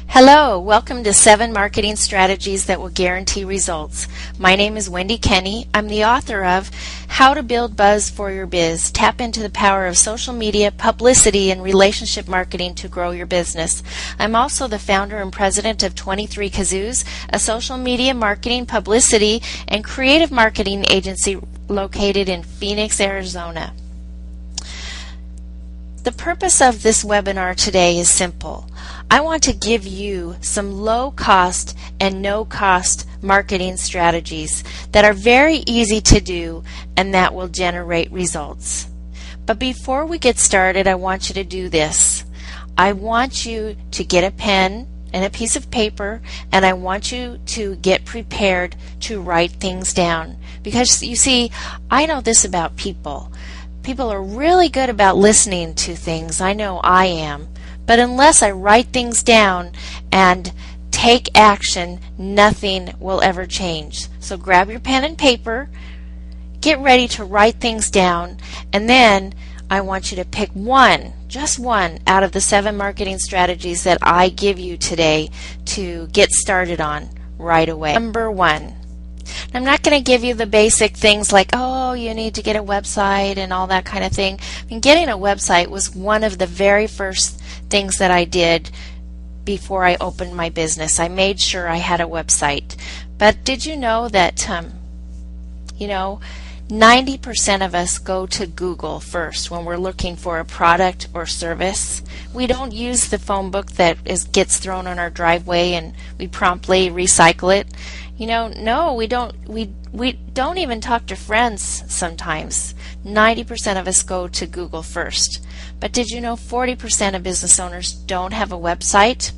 Hello, welcome to 7 Marketing Strategies That Will Guarantee Results. My name is Wendy Kenney. I'm the author of How to Build Buzz for Your Biz. Tap into the power of social media, publicity, and relationship marketing to grow your business. I'm also the founder and president of 23 Kazoos, a social media marketing, publicity, and creative marketing agency located in Phoenix, Arizona. The purpose of this webinar today is simple. I want to give you some low-cost and no-cost marketing strategies that are very easy to do and that will generate results. But before we get started, I want you to do this. I want you to get a pen and a piece of paper, and I want you to get prepared to write things down. Because you see, I know this about people. People are really good about listening to things. I know I am. But unless I write things down and take action, nothing will ever change. So grab your pen and paper, get ready to write things down, and then I want you to pick one, just one, out of the 7 marketing strategies that I give you today to get started on right away. Number 1. I'm not going to give you the basic things like, oh, you need to get a website and all that kind of thing. I mean, getting a website was one of the very first things that I did before I opened my business. I made sure I had a website. But did you know that, 90% of us go to Google first when we're looking for a product or service? We don't use the phone book that gets thrown on our driveway and we promptly recycle it. No, we don't. We don't even talk to friends sometimes. 90% of us go to Google first. But did you know 40% of business owners don't have a website?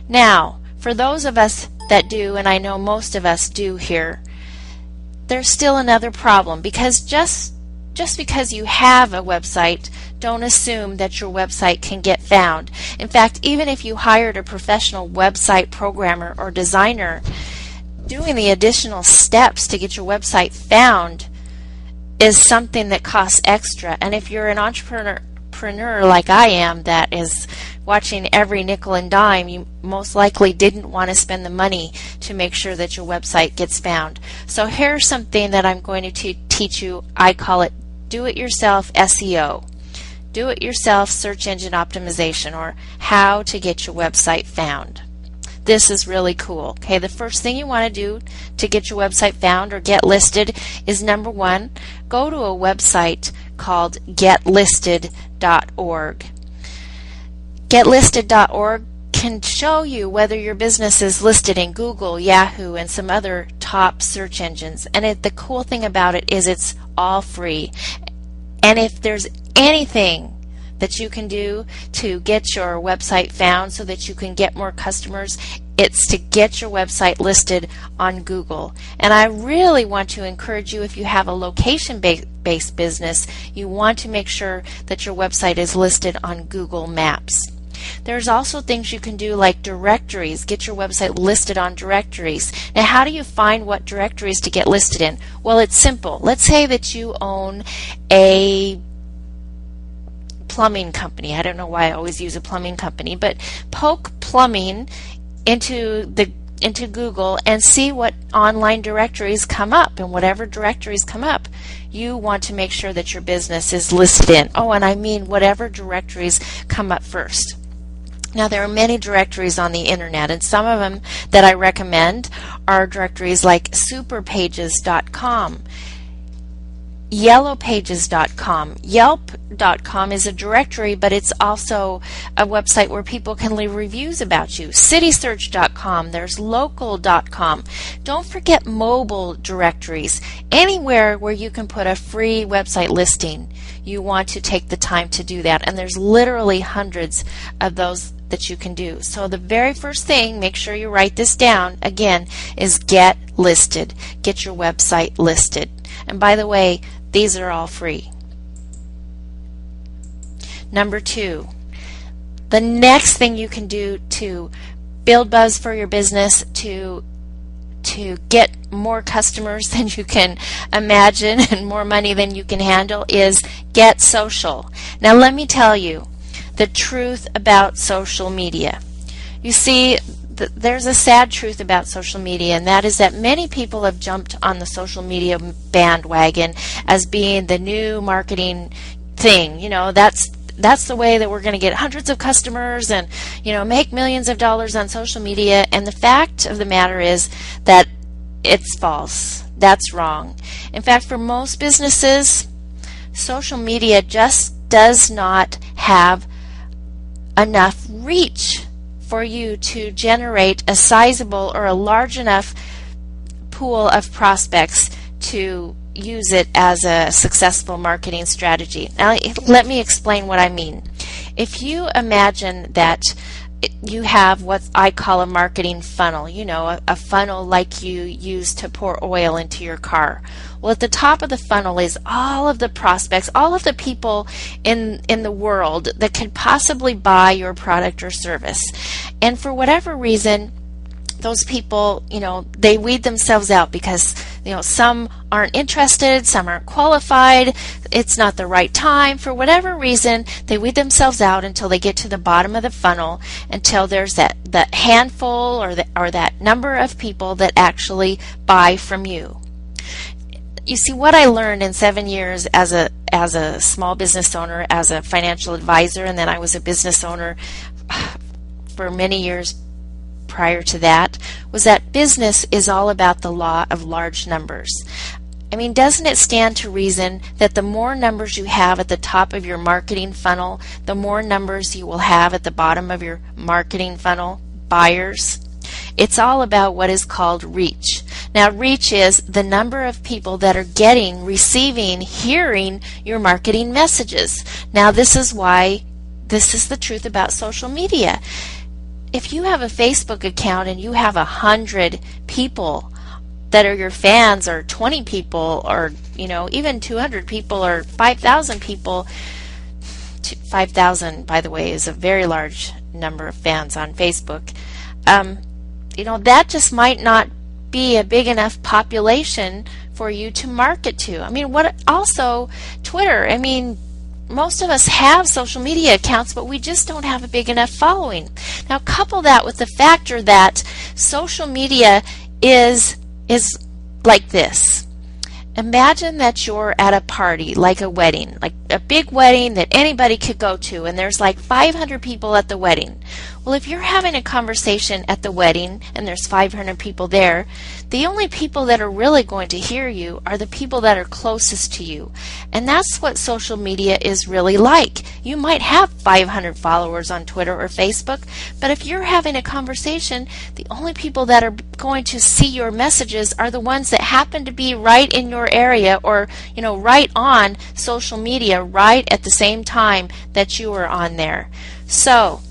Now, for those of us that do, and I know most of us do here, there's still another problem, because just because you have a website, don't assume that your website can get found. In fact, even if you hired a professional website programmer or designer, doing the additional steps to get your website found is something that costs extra. And if you're an entrepreneur like I am that is watching every nickel and dime, you most likely didn't want to spend the money to make sure that your website gets found. So here's something that I'm going to teach you. I call it do-it-yourself SEO. Do-it-yourself search engine optimization, or how to get your website found. This is really cool. Okay, the first thing you want to do to get your website found or get listed is, number 1, go to a website called getlisted.org. Getlisted.org can show you whether your business is listed in Google, Yahoo, and some other top search engines. And the cool thing about it is it's all free. And if there's anything that you can do to get your website found so that you can get more customers, it's to get your website listed on Google. And I really want to encourage you, if you have a location-based business, you want to make sure that your website is listed on Google Maps. There's also things you can do like directories. Get your website listed on directories. Now, how do you find what directories to get listed in? Well, it's simple. Let's say that you own a plumbing company. I don't know why I always use a plumbing company, but poke plumbing into Google and see what online directories come up. And whatever directories come up, you want to make sure that your business is listed in. Oh, and I mean whatever directories come up first. Now, there are many directories on the internet, and some of them that I recommend are directories like superpages.com, yellowpages.com. Yelp.com is a directory, but it's also a website where people can leave reviews about you. Citysearch.com, there's local.com. Don't forget mobile directories. Anywhere where you can put a free website listing, you want to take the time to do that. And there's literally hundreds of those that you can do. So the very first thing, make sure you write this down, again, is get listed. Get your website listed. And by the way, these are all free. Number 2, the next thing you can do to build buzz for your business, to get more customers than you can imagine and more money than you can handle, is get social. Now let me tell you the truth about social media. You see, there's a sad truth about social media, and that is that many people have jumped on the social media bandwagon as being the new marketing thing. That's the way that we're going to get hundreds of customers and, make millions of dollars on social media. And the fact of the matter is that it's false. That's wrong. In fact, for most businesses, social media just does not have enough reach for you to generate a sizable or a large enough pool of prospects to use it as a successful marketing strategy. Now, let me explain what I mean. If you imagine that you have what I call a marketing funnel, a funnel like you use to pour oil into your car. Well, at the top of the funnel is all of the prospects, all of the people in the world that could possibly buy your product or service. And for whatever reason, those people, they weed themselves out because, some aren't interested, some aren't qualified, it's not the right time. For whatever reason, they weed themselves out until they get to the bottom of the funnel, until there's that handful or that number of people that actually buy from you. You see, what I learned in 7 years as a small business owner, as a financial advisor, and then I was a business owner for many years prior to that, was that business is all about the law of large numbers. I mean, doesn't it stand to reason that the more numbers you have at the top of your marketing funnel, the more numbers you will have at the bottom of your marketing funnel, buyers? It's all about what is called reach. Now, reach is the number of people that are getting, receiving, hearing your marketing messages. Now, this is the truth about social media. If you have a Facebook account and you have 100 people that are your fans, or 20 people, or even 200 people, or 5,000 people, 5,000, by the way, is a very large number of fans on Facebook. That just might not be a big enough population for you to market to. I mean, also Twitter. I mean, most of us have social media accounts, but we just don't have a big enough following. Now, couple that with the factor that social media is like this. Imagine that you're at a party, like a wedding, like a big wedding that anybody could go to, and there's like 500 people at the wedding. Well, if you're having a conversation at the wedding and there's 500 people there, the only people that are really going to hear you are the people that are closest to you. And that's what social media is really like. You might have 500 followers on Twitter or Facebook, but if you're having a conversation, the only people that are going to see your messages are the ones that happen to be right in your area, or right on social media right at the same time that you are on there. So,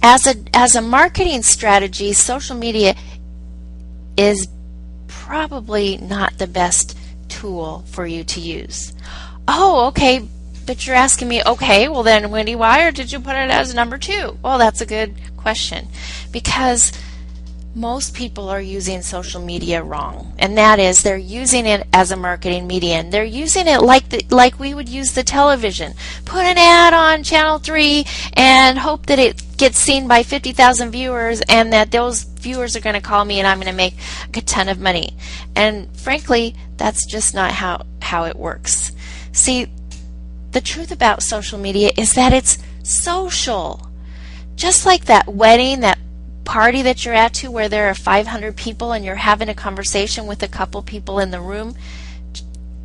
as a marketing strategy, social media is probably not the best tool for you to use. Oh, okay, but you're asking me, okay, well then, Wendy, why did you put it as number 2? Well, that's a good question, because most people are using social media wrong, and that is they're using it as a marketing medium. They're using it like we would use the television. Put an ad on channel 3 and hope that it gets seen by 50,000 viewers, and that those viewers are going to call me and I'm going to make a ton of money. And frankly, that's just not how it works. See, the truth about social media is that it's social. Just like that wedding, that party that you're at to where there are 500 people and you're having a conversation with a couple people in the room,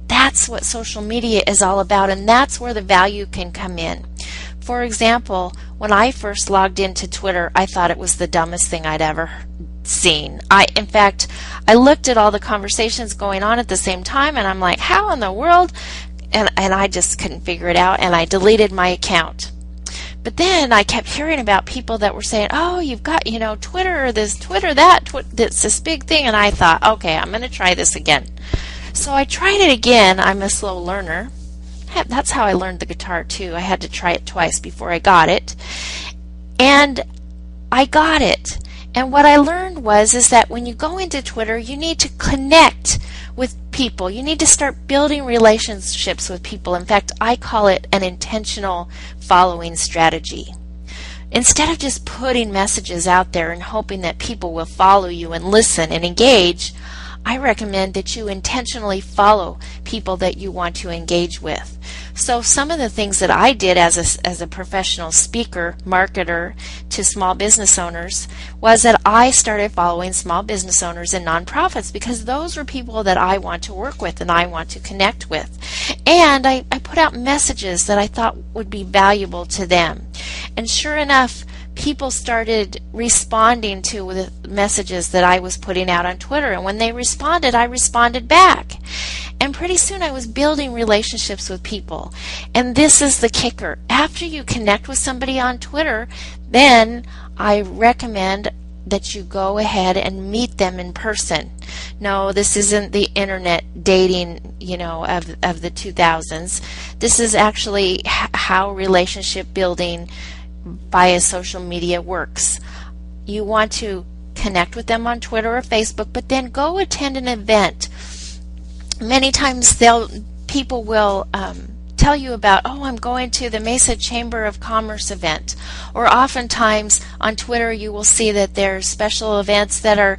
that's what social media is all about, and that's where the value can come in. For example, when I first logged into Twitter, I thought it was the dumbest thing I'd ever seen. In fact, I looked at all the conversations going on at the same time, and I'm like, how in the world? And I just couldn't figure it out, and I deleted my account. But then I kept hearing about people that were saying, oh, you've got, Twitter, this, Twitter, that, it's this big thing. And I thought, okay, I'm going to try this again. So I tried it again. I'm a slow learner. That's how I learned the guitar, too. I had to try it twice before I got it. And I got it. And what I learned is that when you go into Twitter, you need to connect with people. You need to start building relationships with people. In fact, I call it an intentional following strategy. Instead of just putting messages out there and hoping that people will follow you and listen and engage, I recommend that you intentionally follow people that you want to engage with. So some of the things that I did as a professional speaker, marketer to small business owners was that I started following small business owners and nonprofits, because those were people that I want to work with and I want to connect with. And I put out messages that I thought would be valuable to them. And sure enough, people started responding to the messages that I was putting out on Twitter. And when they responded, I responded back. And pretty soon I was building relationships with people. And this is the kicker. After you connect with somebody on Twitter, then I recommend that you go ahead and meet them in person. No, this isn't the internet dating, of the 2000s. This is actually how relationship building via social media works. You want to connect with them on Twitter or Facebook, but then go attend an event. Many times people will tell you about, oh, I'm going to the Mesa Chamber of Commerce event. Or oftentimes on Twitter you will see that there's special events that are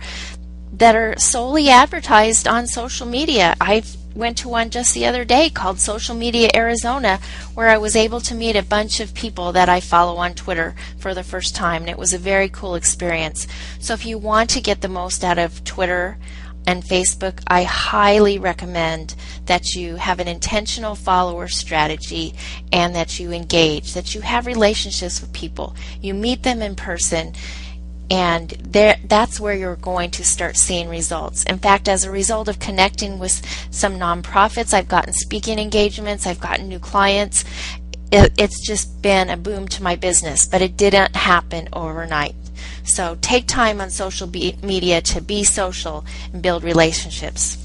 solely advertised on social media. I went to one just the other day called Social Media Arizona, where I was able to meet a bunch of people that I follow on Twitter for the first time, and it was a very cool experience. So if you want to get the most out of Twitter and Facebook, I highly recommend that you have an intentional follower strategy and that you engage, that you have relationships with people. You meet them in person, and that's where you're going to start seeing results. In fact, as a result of connecting with some nonprofits, I've gotten speaking engagements, I've gotten new clients. It's just been a boom to my business, but it didn't happen overnight. So take time on social media to be social and build relationships.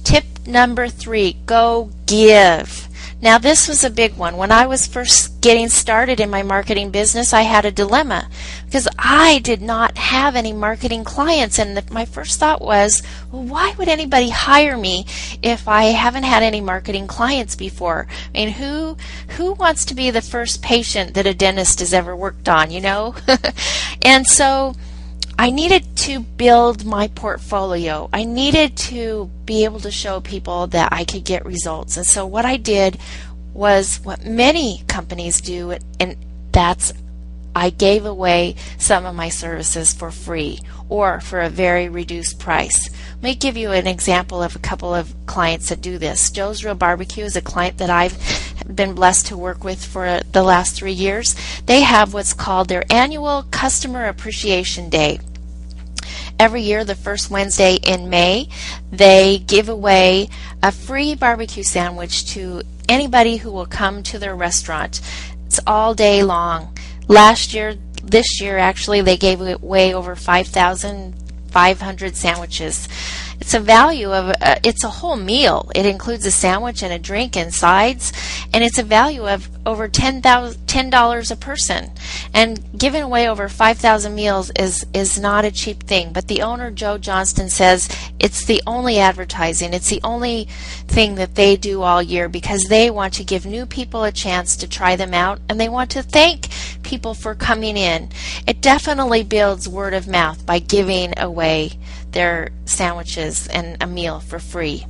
Tip number 3, go give. Now this was a big one. When I was first getting started in my marketing business, I had a dilemma because I did not have any marketing clients, and my first thought was, well, why would anybody hire me if I haven't had any marketing clients before? I mean, who wants to be the first patient that a dentist has ever worked on, And so I needed to build my portfolio. I needed to be able to show people that I could get results. And so what I did was what many companies do, and that's I gave away some of my services for free or for a very reduced price. Let me give you an example of a couple of clients that do this. Joe's Real Barbecue is a client that I've been blessed to work with for the last 3 years. They have what's called their annual Customer Appreciation Day. Every year, the first Wednesday in May, they give away a free barbecue sandwich to anybody who will come to their restaurant. It's all day long. This year actually, they gave away over 5,500 sandwiches. It's a value of, it's a whole meal. It includes a sandwich and a drink and sides, and it's a value of over $10 a person. And giving away over 5,000 meals is not a cheap thing. But the owner, Joe Johnston, says it's the only advertising. It's the only thing that they do all year because they want to give new people a chance to try them out, and they want to thank people for coming in. It definitely builds word of mouth by giving away their sandwiches and a meal for free.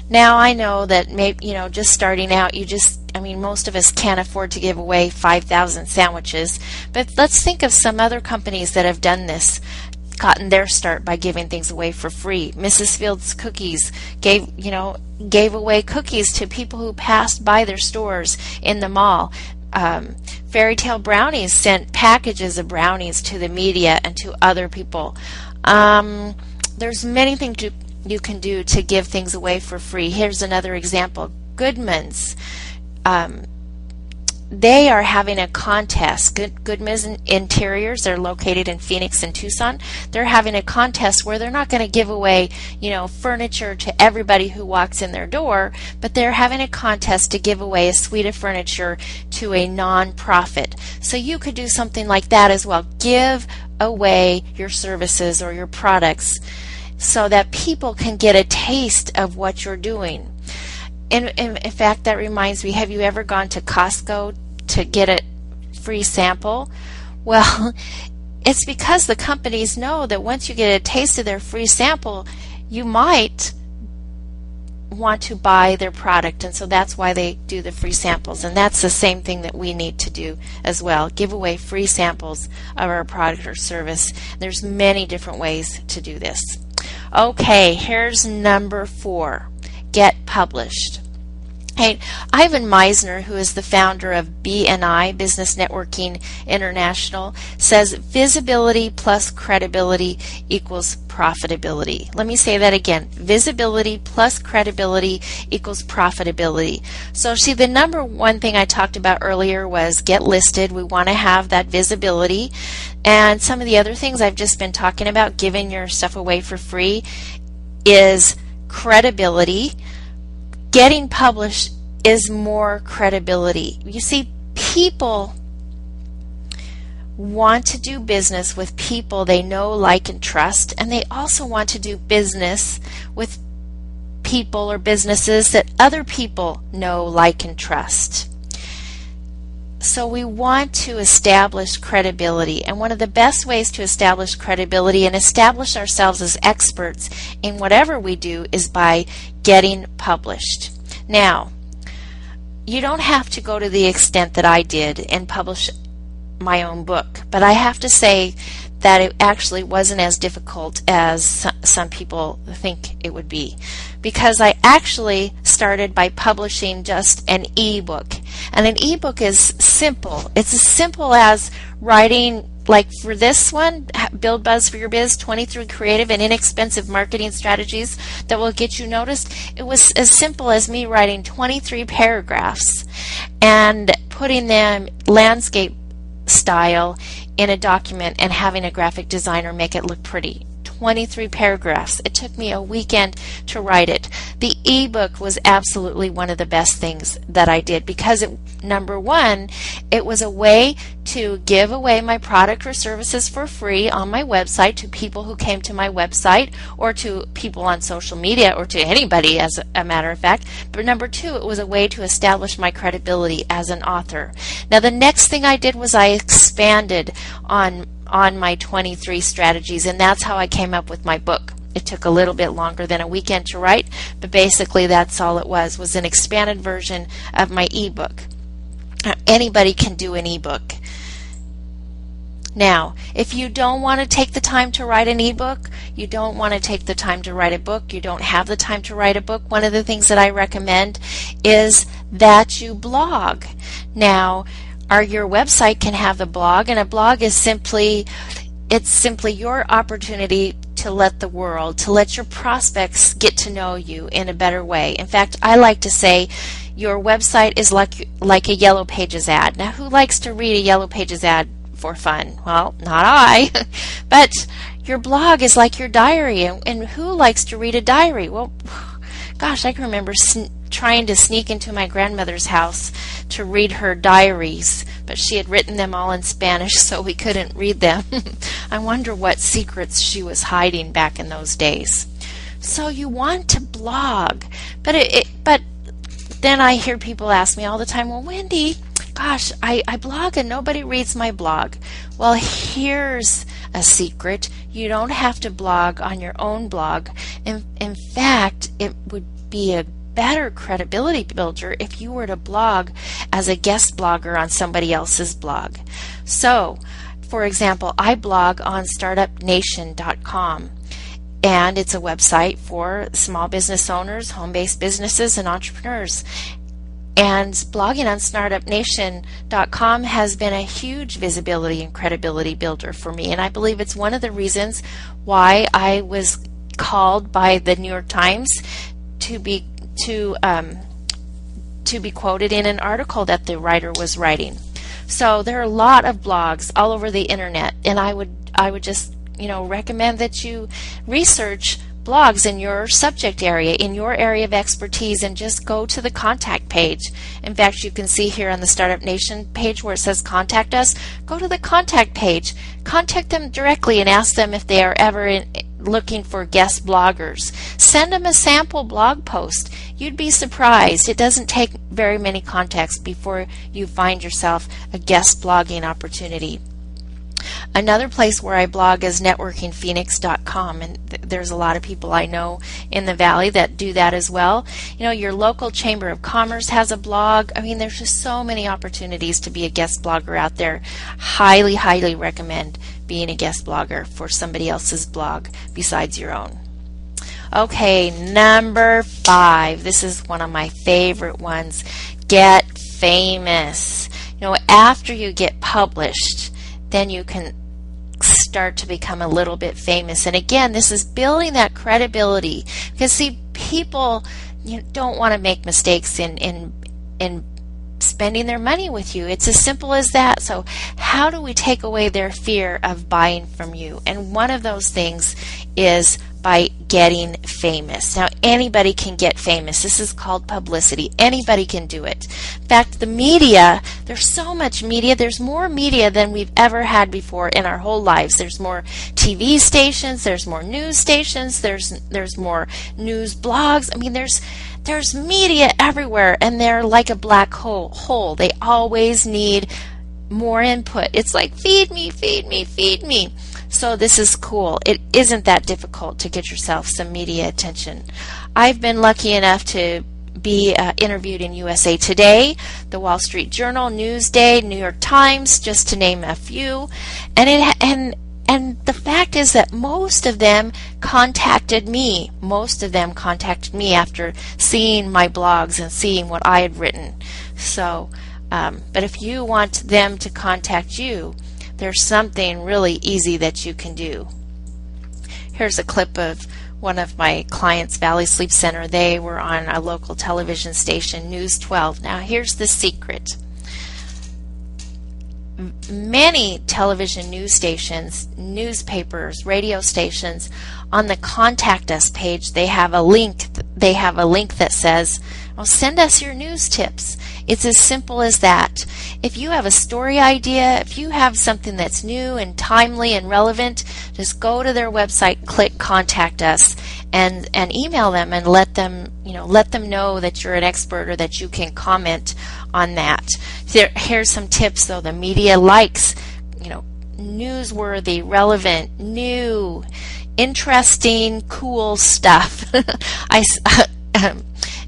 Now I know that maybe, just starting out, most of us can't afford to give away 5,000 sandwiches, but let's think of some other companies that have done this, gotten their start by giving things away for free. Mrs. Fields Cookies gave away cookies to people who passed by their stores in the mall. Fairy Tale Brownies sent packages of brownies to the media and to other people. There's many things you can do to give things away for free. Here's another example. Goodman's. They are having a contest. Goodman's Interiors, they're located in Phoenix and Tucson. They're having a contest where they're not going to give away, furniture to everybody who walks in their door, but they're having a contest to give away a suite of furniture to a non-profit. So you could do something like that as well. Give away your services or your products so that people can get a taste of what you're doing. In fact, that reminds me, have you ever gone to Costco to get a free sample? Well, it's because the companies know that once you get a taste of their free sample, you might want to buy their product, and so that's why they do the free samples. And that's the same thing that we need to do as well, give away free samples of our product or service. There's many different ways to do this. Okay, here's number 4, get published. Hey, Ivan Meisner, who is the founder of BNI, Business Networking International, says visibility plus credibility equals profitability. Let me say that again. Visibility plus credibility equals profitability. So see, the number one thing I talked about earlier was get listed. We want to have that visibility. And some of the other things I've just been talking about, giving your stuff away for free, is credibility. Getting published is more credibility. You see, people want to do business with people they know, like, and trust, and they also want to do business with people or businesses that other people know, like, and trust. So we want to establish credibility, and one of the best ways to establish credibility and establish ourselves as experts in whatever we do is by getting published. Now, you don't have to go to the extent that I did and publish my own book, but I have to say that it actually wasn't as difficult as some people think it would be, because I actually started by publishing just an ebook. And an ebook is simple. It's as simple as writing, like for this one, Build Buzz for Your Biz, 23 creative and inexpensive marketing strategies that will get you noticed. It was as simple as me writing 23 paragraphs and putting them landscape style in a document and having a graphic designer make it look pretty. 23 paragraphs. It took me a weekend to write it. The ebook was absolutely one of the best things that I did, because number one, it was a way to give away my product or services for free on my website to people who came to my website, or to people on social media, or to anybody, as a matter of fact. But number two, it was a way to establish my credibility as an author. Now, the next thing I did was I expanded on my 23 strategies, and that's how I came up with my book. It took a little bit longer than a weekend to write, but basically that's all it was an expanded version of my ebook. Anybody can do an ebook. Now, if you don't want to take the time to write an ebook, you don't want to take the time to write a book, you don't have the time to write a book, one of the things that I recommend is that you blog. Now, your website can have a blog, and a blog is simply your opportunity to let the world, to let your prospects get to know you in a better way. In fact, I like to say your website is like a Yellow Pages ad. Now, who likes to read a Yellow Pages ad for fun? Well, not I. But your blog is like your diary, and who likes to read a diary? Well, gosh, I can remember trying to sneak into my grandmother's house to read her diaries, but she had written them all in Spanish, so we couldn't read them. I wonder what secrets she was hiding back in those days. So you want to blog, but then I hear people ask me all the time, well, Wendy, gosh, I blog and nobody reads my blog. Well, here's a secret. You don't have to blog on your own blog. In fact, it would be a better credibility builder if you were to blog as a guest blogger on somebody else's blog. So, for example, I blog on startupnation.com, and it's a website for small business owners, home-based businesses, and entrepreneurs. And blogging on startupnation.com has been a huge visibility and credibility builder for me, and I believe it's one of the reasons why I was called by the New York Times to be quoted in an article that the writer was writing. So there are a lot of blogs all over the internet, and I would just recommend that you research blogs in your subject area, in your area of expertise, and just go to the contact page. In fact, you can see here on the Startup Nation page where it says contact us, go to the contact page, contact them directly and ask them if they are ever looking for guest bloggers. Send them a sample blog post. You'd be surprised. It doesn't take very many contacts before you find yourself a guest blogging opportunity. Another place where I blog is networkingphoenix.com, and there's a lot of people I know in the Valley that do that as well. You know, your local Chamber of Commerce has a blog. I mean, there's just so many opportunities to be a guest blogger out there. Highly, highly recommend being a guest blogger for somebody else's blog besides your own. Okay, number 5. This is one of my favorite ones. Get famous. You know, after you get published, then you can start to become a little bit famous. And again, this is building that credibility, because see, people, you know, don't want to make mistakes in spending their money with you. It's as simple as that. So how do we take away their fear of buying from you? And one of those things is by getting famous. Now, anybody can get famous. This is called publicity. Anybody can do it. In fact, the media, there's so much media. There's more media than we've ever had before in our whole lives. There's more TV stations, there's more news stations, there's more news blogs. I mean, there's media everywhere, and they're like a black hole. They always need more input. It's like, feed me, feed me, feed me. So this is cool. It isn't that difficult to get yourself some media attention. I've been lucky enough to be interviewed in USA Today, the Wall Street Journal, Newsday, New York Times, just to name a few. And the fact is that most of them contacted me. Most of them contacted me after seeing my blogs and seeing what I had written. So, but if you want them to contact you, there's something really easy that you can do. Here's a clip of one of my clients, Valley Sleep Center. They were on a local television station, News 12. Now here's the secret. Many television news stations, newspapers, radio stations, on the Contact Us page, they have a link. They have a link that says, well, send us your news tips. It's as simple as that. If you have a story idea, if you have something that's new and timely and relevant, just go to their website, click Contact Us, and email them and let them know that you're an expert or that you can comment on that. Here's some tips though. The media likes, newsworthy, relevant, new, interesting, cool stuff.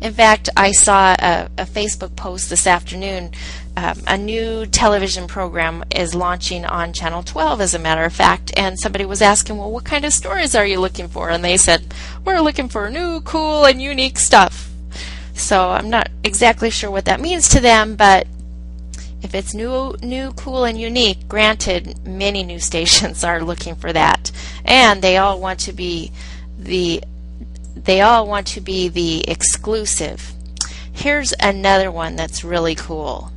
In fact, I saw a Facebook post this afternoon. A new television program is launching on Channel 12, as a matter of fact, and somebody was asking, well, what kind of stories are you looking for? And they said, we're looking for new, cool, and unique stuff. So I'm not exactly sure what that means to them, but if it's new, cool, and unique, granted, many news stations are looking for that, and they all want to be the exclusive. Here's another one that's really cool.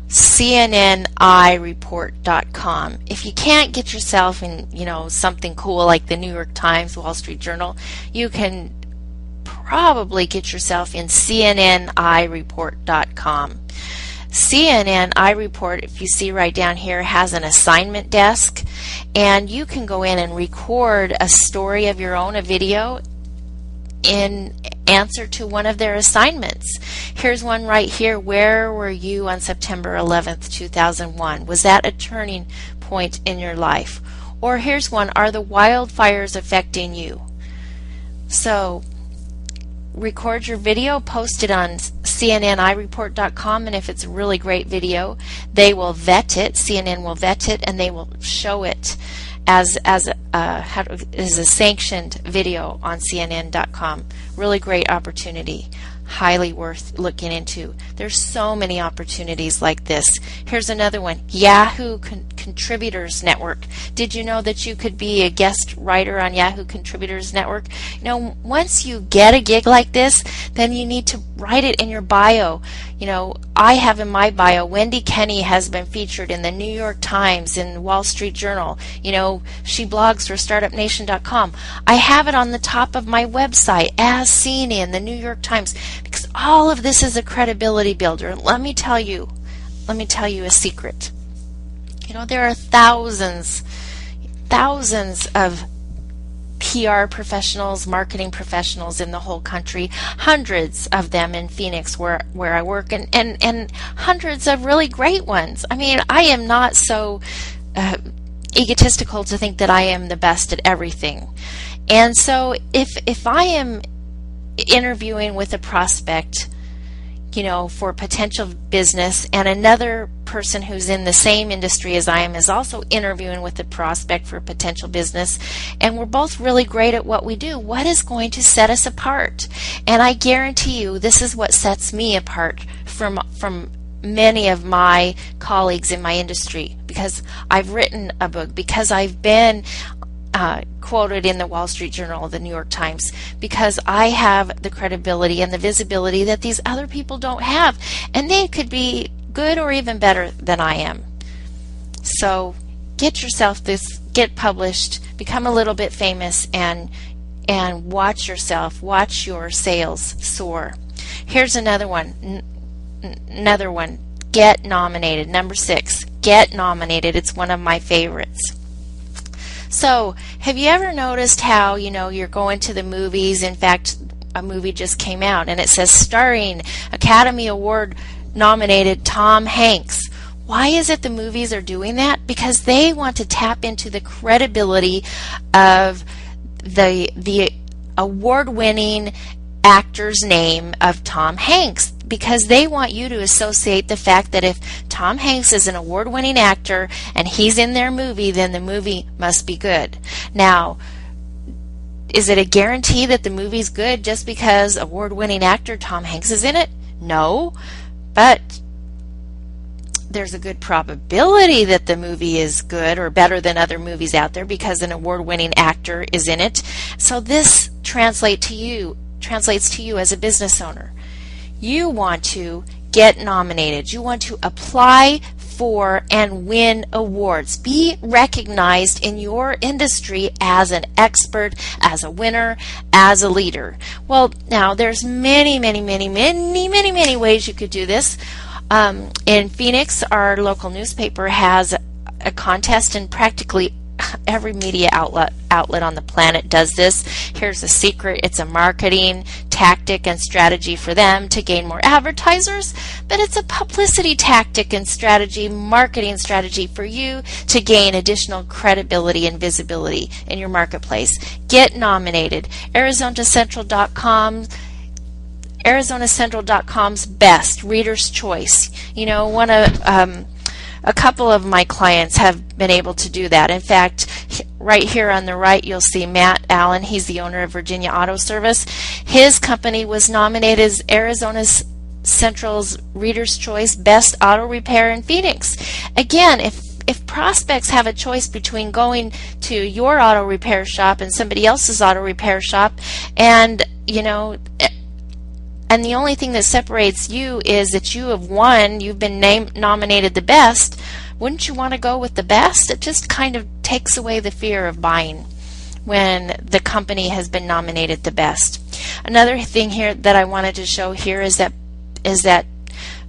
CNNIReport.com. If you can't get yourself in, something cool like the New York Times, Wall Street Journal, you can probably get yourself in CNNIReport.com. CNN iReport, if you see right down here, has an assignment desk, and you can go in and record a story of your own, a video, in answer to one of their assignments. Here's one right here. Where were you on September 11th, 2001? Was that a turning point in your life? Or here's one. Are the wildfires affecting you? So record your video, post it on CNNIReport.com, and if it's a really great video, they will vet it. CNN will vet it, and they will show it as a sanctioned video on CNN.com. Really great opportunity. Highly worth looking into. There's so many opportunities like this. Here's another one. Yahoo Contributors Network. Did you know that you could be a guest writer on Yahoo Contributors Network? Once you get a gig like this, then you need to write it in your bio. I have in my bio, Wendy Kenney has been featured in the New York Times, in the Wall Street Journal. She blogs for StartupNation.com. I have it on the top of my website, as seen in the New York Times, because all of this is a credibility builder. And let me tell you a secret. There are thousands of PR professionals, marketing professionals in the whole country, hundreds of them in Phoenix where I work, and hundreds of really great ones. I mean, I am not so egotistical to think that I am the best at everything. And so if I am interviewing with a prospect, for potential business, and another person who's in the same industry as I am is also interviewing with a prospect for potential business, and we're both really great at what we do, what is going to set us apart? And I guarantee you this is what sets me apart from many of my colleagues in my industry, because I've written a book, because I've been quoted in the Wall Street Journal, the New York Times, because I have the credibility and the visibility that these other people don't have, and they could be good or even better than I am. So get yourself this, get published, become a little bit famous, and watch yourself, watch your sales soar. Here's another one. Get nominated. Number 6, get nominated. It's one of my favorites. So, have you ever noticed how, you're going to the movies? In fact, a movie just came out and it says starring Academy Award nominated Tom Hanks. Why is it the movies are doing that? Because they want to tap into the credibility of the award-winning actor's name of Tom Hanks, because they want you to associate the fact that if Tom Hanks is an award-winning actor and he's in their movie, then the movie must be good. Now, is it a guarantee that the movie's good just because award-winning actor Tom Hanks is in it? No, but there's a good probability that the movie is good or better than other movies out there because an award-winning actor is in it. So this translates to you as a business owner. You want to get nominated. You want to apply for and win awards. Be recognized in your industry as an expert, as a winner, as a leader. Well, now there's many ways you could do this. In Phoenix, our local newspaper has a contest, and practically every media outlet on the planet does this. Here's a secret. It's a marketing tactic and strategy for them to gain more advertisers, but it's a publicity tactic and strategy, marketing strategy for you to gain additional credibility and visibility in your marketplace. Get nominated. ArizonaCentral.com's best, Reader's Choice. A couple of my clients have been able to do that. In fact, right here on the right, you'll see Matt Allen. He's the owner of Virginia Auto Service. His company was nominated as Arizona Central's Reader's Choice Best Auto Repair in Phoenix. Again, if prospects have a choice between going to your auto repair shop and somebody else's auto repair shop, and and the only thing that separates you is that you have won, you've been nominated the best, wouldn't you want to go with the best? It just kind of takes away the fear of buying when the company has been nominated the best. Another thing here that I wanted to show here is that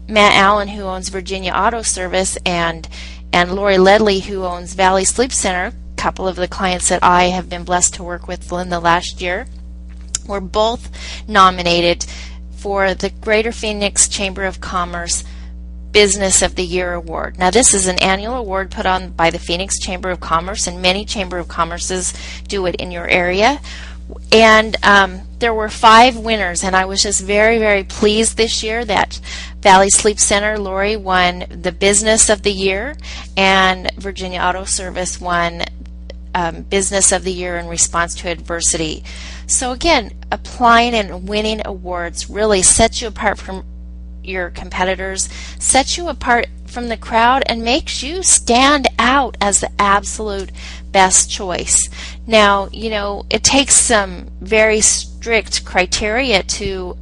Matt Allen, who owns Virginia Auto Service, and Lori Ledley, who owns Valley Sleep Center, a couple of the clients that I have been blessed to work with in the last year, were both nominated for the Greater Phoenix Chamber of Commerce Business of the Year Award. Now, this is an annual award put on by the Phoenix Chamber of Commerce, and many Chamber of Commerces do it in your area. And there were 5 winners, and I was just very pleased this year that Valley Sleep Center, Lori, won the Business of the Year, and Virginia Auto Service won Business of the Year in Response to Adversity. So again, applying and winning awards really sets you apart from your competitors, sets you apart from the crowd, and makes you stand out as the absolute best choice. Now, it takes some very strict criteria to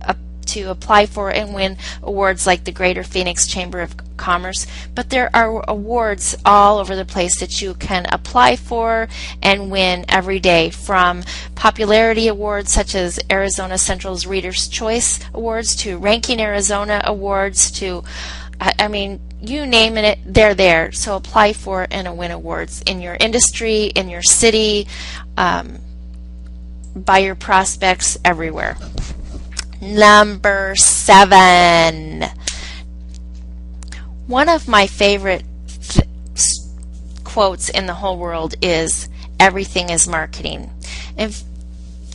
apply for and win awards like the Greater Phoenix Chamber of Commerce, but there are awards all over the place that you can apply for and win every day, from popularity awards such as Arizona Central's Reader's Choice Awards to Ranking Arizona Awards to, you name it, they're there. So apply for and win awards in your industry, in your city, by your prospects everywhere. Number 7. One of my favorite quotes in the whole world is, "Everything is marketing." In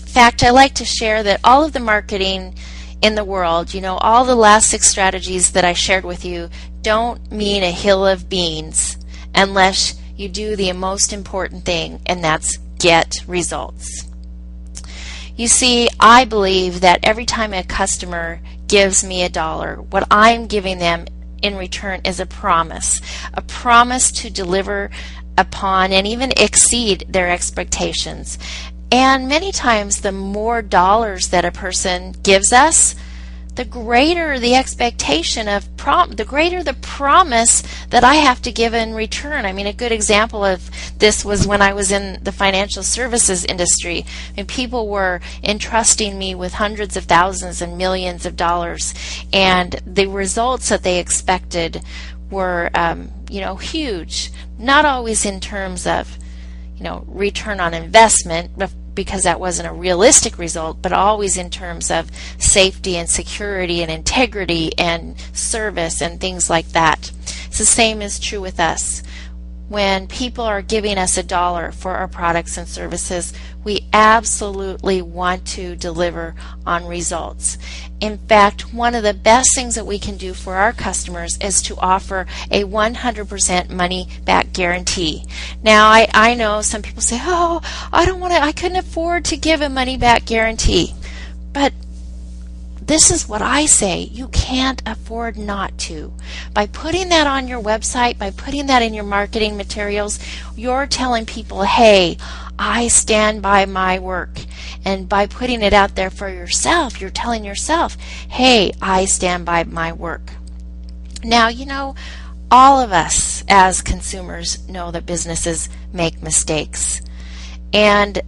fact, I like to share that all of the marketing in the world, all the last 6 strategies that I shared with you, don't mean a hill of beans unless you do the most important thing, and that's get results. You see, I believe that every time a customer gives me $1, what I'm giving them in return is a promise to deliver upon and even exceed their expectations. And many times the more dollars that a person gives us, the greater the expectation of the greater the promise that I have to give in return. I mean, a good example of this was when I was in the financial services industry, and people were entrusting me with hundreds of thousands and millions of dollars, and the results that they expected were, huge. Not always in terms of, return on investment, because that wasn't a realistic result, but always in terms of safety and security and integrity and service and things like that. It's the same is true with us. When people are giving us $1 for our products and services, we absolutely want to deliver on results. In fact, one of the best things that we can do for our customers is to offer a 100% money back guarantee. Now, I know some people say, "Oh, I couldn't afford to give a money back guarantee." But this is what I say: you can't afford not to. By putting that on your website, by putting that in your marketing materials, you're telling people, "Hey, I stand by my work." And by putting it out there for yourself, you're telling yourself, "Hey, I stand by my work." Now, all of us as consumers know that businesses make mistakes. And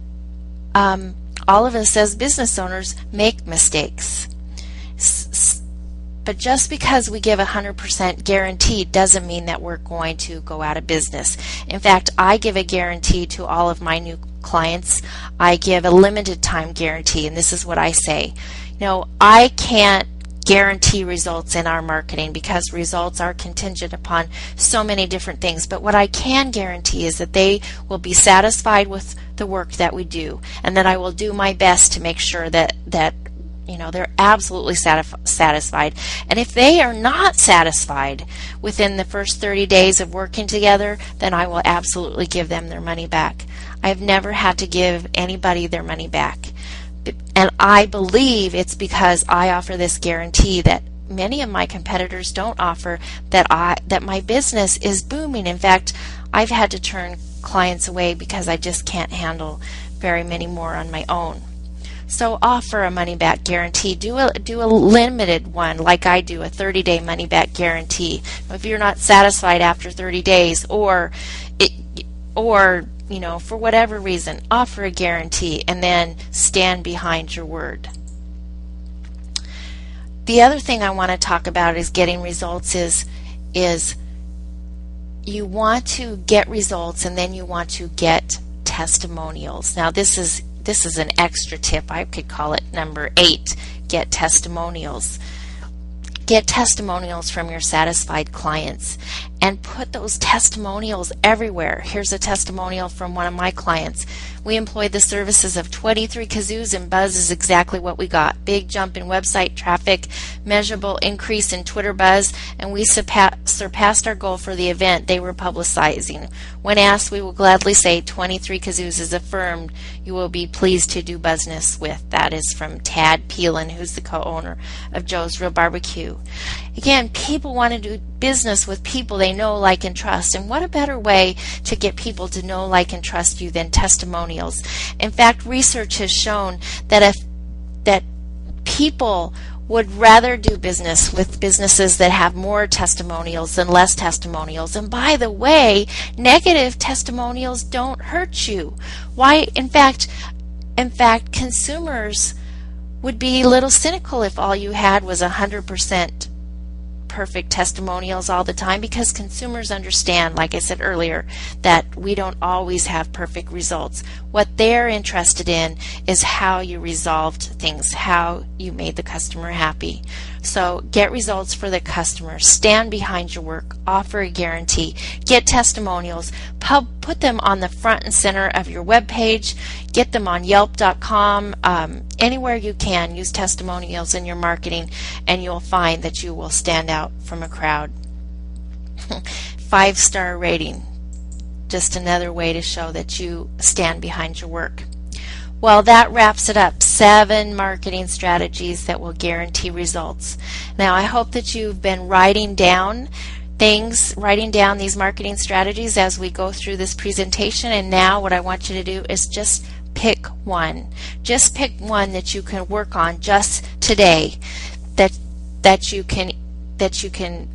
all of us as business owners make mistakes. But just because we give 100% guarantee doesn't mean that we're going to go out of business. In fact, I give a guarantee to all of my new clients. I give a limited time guarantee, and this is what I say. I can't guarantee results in our marketing because results are contingent upon so many different things. But what I can guarantee is that they will be satisfied with the work that we do, and that I will do my best to make sure that they're absolutely satisfied. And if they are not satisfied within the first 30 days of working together, then I will absolutely give them their money back. I've never had to give anybody their money back. And I believe it's because I offer this guarantee that many of my competitors don't offer, that my business is booming. In fact, I've had to turn clients away because I just can't handle very many more on my own. So offer a money-back guarantee. Do a limited one like I do, a 30-day money-back guarantee. If you're not satisfied after 30 days or for whatever reason, offer a guarantee and then stand behind your word. The other thing I want to talk about is getting results is you want to get results and then you want to get testimonials. Now this is an extra tip. I could call it number 8, get testimonials. Get testimonials from your satisfied clients and put those testimonials everywhere. Here's a testimonial from one of my clients. We employed the services of 23 kazoos, and buzz is exactly what we got. Big jump in website traffic, measurable increase in Twitter buzz, and we surpassed our goal for the event they were publicizing. When asked, we will gladly say 23 kazoos is affirmed you will be pleased to do business with. That is from Tad Peelin, who's the co-owner of Joe's Real Barbecue. Again, people want to do business with people they know, like, and trust. And what a better way to get people to know, like, and trust you than testimonials. In fact, research has shown that people would rather do business with businesses that have more testimonials than less testimonials. And by the way, negative testimonials don't hurt you. Why? In fact, consumers would be a little cynical if all you had was 100% perfect testimonials all the time because consumers understand, like I said earlier, that we don't always have perfect results. What they're interested in is how you resolved things, how you made the customer happy. So get results for the customer, stand behind your work, offer a guarantee, get testimonials, put them on the front and center of your web page, get them on Yelp.com, anywhere you can. Use testimonials in your marketing and you'll find that you will stand out from a crowd. 5-star rating, just another way to show that you stand behind your work. Well, that wraps it up. 7 marketing strategies that will guarantee results. Now, I hope that you've been writing down these marketing strategies as we go through this presentation, and now what I want you to do is just pick one. Just pick one that you can work on just today, that you can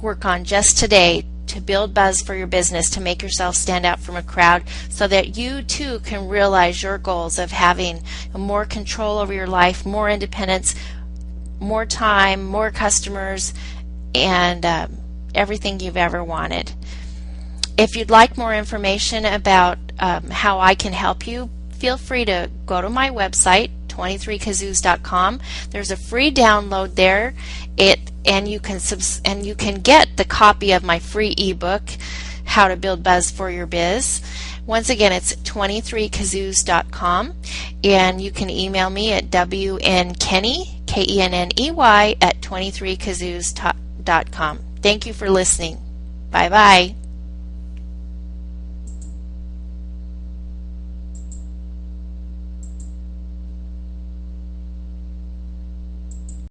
work on just today to build buzz for your business, to make yourself stand out from a crowd, so that you too can realize your goals of having more control over your life, more independence, more time, more customers, and everything you've ever wanted. If you'd like more information about how I can help you, feel free to go to my website, 23kazoos.com. There's a free download there. And you can get the copy of my free ebook, How to Build Buzz for Your Biz. Once again, it's 23kazoos.com, and you can email me at WNKenney, KENNEY, at 23kazoos.com. Thank you for listening. Bye-bye.